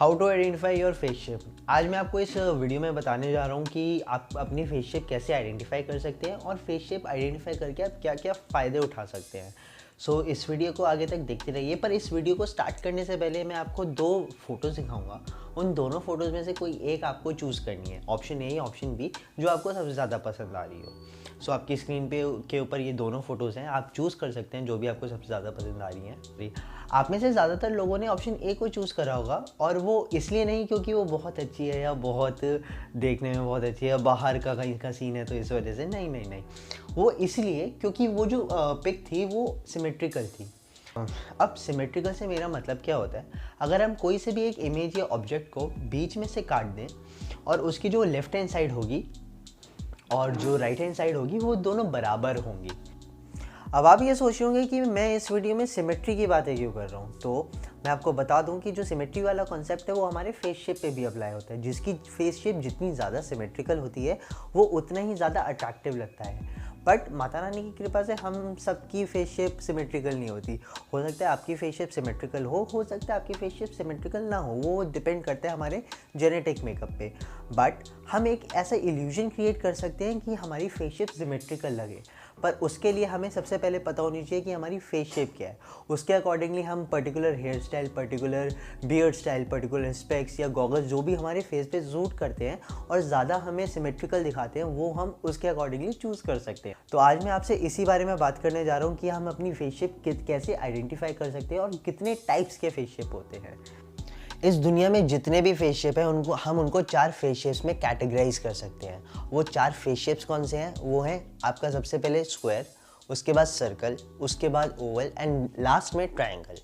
How to identify your face shape. आज मैं आपको इस वीडियो में बताने जा रहा हूँ कि आप अपनी फेस शेप कैसे आइडेंटिफाई कर सकते हैं और फेस शेप आइडेंटिफाई करके आप क्या क्या फ़ायदे उठा सकते हैं। सो इस वीडियो को आगे तक देखते रहिए, पर इस वीडियो को स्टार्ट करने से पहले मैं आपको दो फोटोज़ दिखाऊंगा। उन दोनों फोटोज़ में से कोई एक आपको चूज़ करनी है, ऑप्शन ए या ऑप्शन बी, जो आपको सबसे ज़्यादा पसंद आ रही हो। सो आपकी स्क्रीन पे के ऊपर ये दोनों फोटोज़ हैं, आप चूज़ कर सकते हैं जो भी आपको सबसे ज़्यादा पसंद आ रही हैं। आप में से ज़्यादातर लोगों ने ऑप्शन ए को चूज़ करा होगा, और वो इसलिए नहीं क्योंकि वो बहुत अच्छी है या बहुत देखने में बहुत अच्छी है, बाहर का कहीं का सीन है तो इस वजह से नहीं, वो इसलिए क्योंकि वो जो पिक थी वो सिमेट्रिकल थी। अब सिमेट्रिकल से मेरा मतलब क्या होता है, अगर हम कोई से भी एक इमेज या ऑब्जेक्ट को बीच में से काट दें और उसकी जो लेफ्ट हैंड साइड होगी और जो राइट हैंड साइड होगी वो दोनों बराबर होंगी। अब आप ये सोच होंगे कि मैं इस वीडियो में सिमेट्री की बातें क्यों कर रहा हूँ, तो मैं आपको बता दूं कि जो सिमेट्री वाला कॉन्सेप्ट है वो हमारे फेस शेप पे भी अप्लाई होता है। जिसकी फेस शेप जितनी ज़्यादा सिमेट्रिकल होती है वो उतना ही ज़्यादा अट्रैक्टिव लगता है। बट माता रानी की कृपा से हम सबकी फेस शेप सिमेट्रिकल नहीं होती। हो सकता है आपकी फेस शेप सिमेट्रिकल हो सकता है आपकी फेस शेप सिमेट्रिकल ना हो, वो डिपेंड करता है हमारे जेनेटिक मेकअप पे। बट हम एक ऐसा इल्यूजन क्रिएट कर सकते हैं कि हमारी फेस शेप सिमेट्रिकल लगे, पर उसके लिए हमें सबसे पहले पता होनी चाहिए कि हमारी फेस शेप क्या है। उसके अकॉर्डिंगली हम particular hair style, particular beard style, particular specs या गॉगल्स जो भी हमारे फेस पे सूट करते हैं और ज़्यादा हमें सिमेट्रिकल दिखाते हैं, वो हम उसके अकॉर्डिंगली चूज़ कर सकते हैं। तो आज मैं आपसे इसी बारे में बात करने जा रहा हूँ कि हम अपनी फेस शेप कैसे आइडेंटिफाई कर सकते हैं और कितने टाइप्स के फेस शेप होते हैं। इस दुनिया में जितने भी फेस शेप हैं उनको 4 फेस शेप्स में कैटेगराइज कर सकते हैं। वो 4 फेस शेप्स कौन से हैं? वो हैं आपका सबसे पहले स्क्वायर, उसके बाद सर्कल, उसके बाद ओवल एंड लास्ट में ट्रायंगल।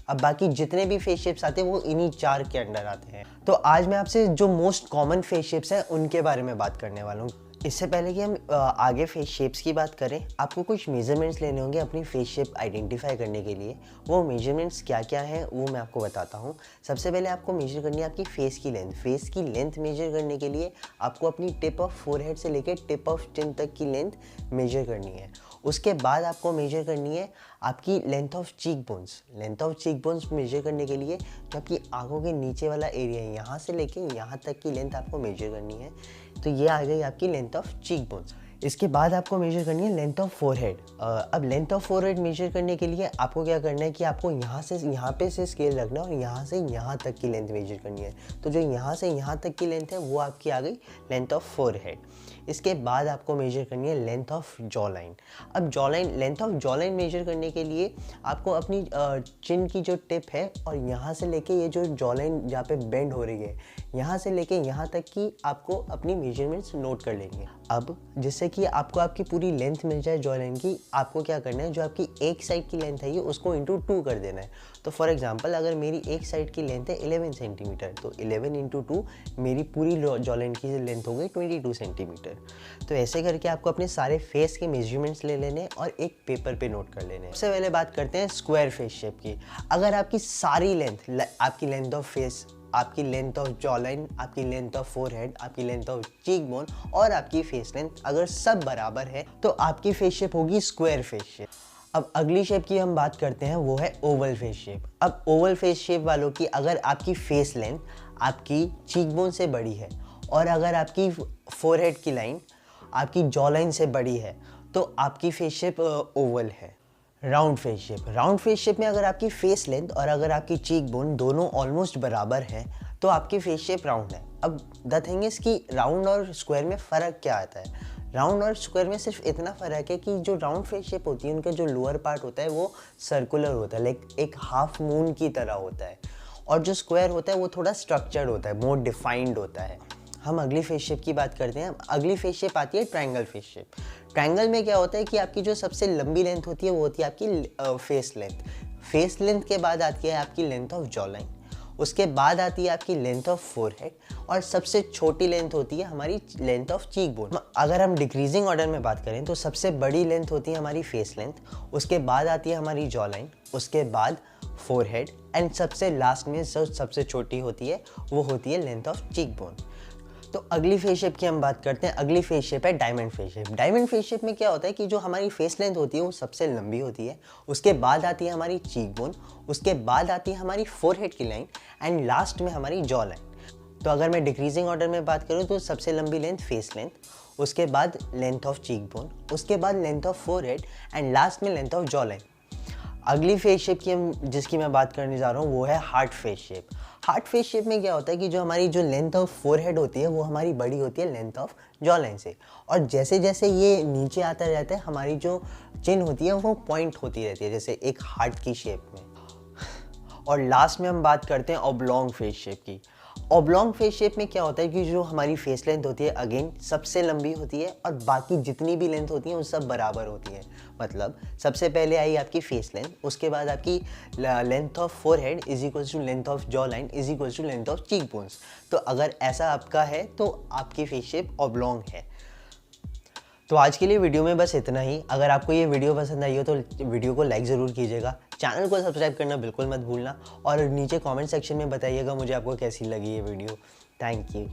अब बाकी जितने भी फेस शेप्स आते हैं वो इन्हीं 4 के अंडर आते हैं। तो आज मैं आपसे जो मोस्ट कॉमन फेस शेप्स हैं उनके बारे में बात करने वाला हूँ। इससे पहले कि हम आगे फेस शेप्स की बात करें, आपको कुछ मेजरमेंट्स लेने होंगे अपनी फेस शेप आइडेंटिफाई करने के लिए। वो मेजरमेंट्स क्या क्या हैं वो मैं आपको बताता हूँ। सबसे पहले आपको मेजर करनी है आपकी फेस की लेंथ। फेस की लेंथ मेजर करने के लिए आपको अपनी टिप ऑफ फोरहेड से लेकर टिप ऑफ चिन तक की लेंथ मेजर करनी है। उसके बाद आपको मेजर करनी है आपकी length of cheek bones. Length of cheek bones measure करने के लिए जो आपकी आंखों के नीचे वाला एरिया है, यहाँ से लेके यहाँ तक की लेंथ आपको मेजर करनी है। तो ये आ गई आपकी लेंथ ऑफ चीक बोन्स। इसके बाद आपको मेजर करनी है लेंथ ऑफ फोरहेड। अब लेंथ ऑफ फोरहेड मेजर करने के लिए आपको क्या करना है कि आपको यहाँ से यहाँ पे से स्केल रखना है और यहाँ से यहाँ तक की लेंथ मेजर करनी है। तो जो यहाँ से यहाँ तक की लेंथ है वो आपकी आ गई लेंथ ऑफ फोरहेड। इसके बाद आपको मेजर करनी है लेंथ ऑफ जॉ लाइन। अब length of jaw line measure करने के लिए आपको अपनी चिन की जो टिप है और यहाँ से लेके ये जो जॉ लाइन जहाँ पे बेंड हो रही है, यहाँ से लेके यहाँ तक की आपको अपनी मेजरमेंट्स नोट कर लेंगे। अब जिससे कि आपको आपकी पूरी लेंथ मिल जाए जॉ लाइन की, आपको क्या करना है, जो आपकी एक साइड की लेंथ है ये उसको इंटू 2 कर देना है। तो फॉर एग्जांपल अगर मेरी एक साइड की लेंथ है 11 सेंटीमीटर, तो 11 इंटू 2 मेरी पूरी जॉ लाइन की लेंथ हो गई 22 सेंटीमीटर। तो ऐसे करके आपको अपने सारे फेस के मेजरमेंट्स ले लेने और एक पेपर पे नोट कर लेने। सबसे पहले बात करते हैं स्क्वायर फेस शेप की। अगर आपकी सारी लेंथ, आपकी लेंथ ऑफ फेस, आपकी लेंथ ऑफ जॉ लाइन, आपकी लेंथ ऑफ फोरहेड, आपकी लेंथ ऑफ चीक बोन और आपकी फेस लेंथ अगर सब बराबर है तो आपकी फेस शेप होगी स्क्वायर फेस शेप। अब अगली शेप की हम बात करते हैं, वो है ओवल फेस शेप। अब ओवल फेस शेप वालों की अगर आपकी फेस लेंथ आपकी चीक बोन से बड़ी है और अगर आपकी फोरहेड की लाइन आपकी जॉ लाइन से बड़ी है तो आपकी फेस शेप ओवल है। Round face shape. Round face shape में अगर आपकी फेस लेंथ और अगर आपकी चीक बोन दोनों ऑलमोस्ट बराबर है तो आपकी फेस शेप राउंड है। अब द थिंग इज कि राउंड और स्क्वायर में फ़र्क क्या आता है? राउंड और स्क्वायर में सिर्फ इतना फ़र्क है कि जो राउंड फेस शेप होती है उनका जो लोअर पार्ट होता है वो सर्कुलर होता है, लाइक एक हाफ मून की तरह होता है, और जो स्क्वायर होता है वो थोड़ा स्ट्रक्चर्ड होता है, मोर डिफाइंड होता है। हम अगली फेस शेप की बात करते हैं। अगली फेस शेप आती है ट्रायंगल फेस शेप। ट्रायंगल में क्या होता है कि आपकी जो सबसे लंबी लेंथ होती है वो होती है आपकी फेस लेंथ। फेस लेंथ के बाद आती है आपकी लेंथ ऑफ जॉ लाइन, उसके बाद आती है आपकी लेंथ ऑफ फोरहेड और सबसे छोटी लेंथ होती है हमारी लेंथ ऑफ चीक बोन। अगर हम डिक्रीजिंग ऑर्डर में बात करें तो सबसे बड़ी लेंथ होती है हमारी फेस लेंथ, उसके बाद आती है हमारी जॉ लाइन, उसके बाद फोरहेड एंड सबसे लास्ट में सबसे छोटी होती है वो होती है लेंथ ऑफ चीक बोन। तो अगली फेस शेप की हम बात करते हैं। अगली फेस शेप है diamond face shape. Diamond face shape में क्या होता है कि जो हमारी फेस लेंथ होती है वो सबसे लंबी होती है, उसके बाद आती है हमारी चीक बोन, उसके बाद आती है हमारी फोरहेड की लाइन एंड लास्ट में हमारी जॉ लाइन। तो अगर मैं डिक्रीजिंग ऑर्डर में बात करूँ तो सबसे लंबी लेंथ फेस लेंथ, उसके बाद लेंथ ऑफ चीक बोन, उसके बाद length of forehead and last में लेंथ ऑफ जॉ लाइन। अगली फेस शेप की जिसकी मैं बात करने जा रहा हूँ वो है heart face shape. Heart face shape में क्या होता है कि जो हमारी जो लेंथ ऑफ फोरहेड होती है वो हमारी बड़ी होती है लेंथ ऑफ जॉ लाइन से, और जैसे जैसे ये नीचे आता रहता है हमारी जो चिन होती है वो पॉइंट होती रहती है, जैसे एक हार्ट की शेप में। और लास्ट में हम बात करते हैं ऑब्लॉन्ग फेस शेप की। ऑब्लॉन्ग फेस शेप में क्या होता है कि जो हमारी फेस लेंथ होती है अगेन सबसे लंबी होती है और बाकी जितनी भी लेंथ होती है वो सब बराबर होती है। मतलब सबसे पहले आई आपकी फेस लेंथ, उसके बाद आपकी length of forehead is equals to length of jaw line is equals to length of cheek bones. तो अगर ऐसा आपका है तो आपकी फेस शेप ऑब्लॉन्ग है। तो आज के लिए वीडियो में बस इतना ही। अगर आपको ये वीडियो पसंद आई हो तो वीडियो को लाइक ज़रूर कीजिएगा, चैनल को सब्सक्राइब करना बिल्कुल मत भूलना, और नीचे कमेंट सेक्शन में बताइएगा मुझे आपको कैसी लगी ये वीडियो। Thank you.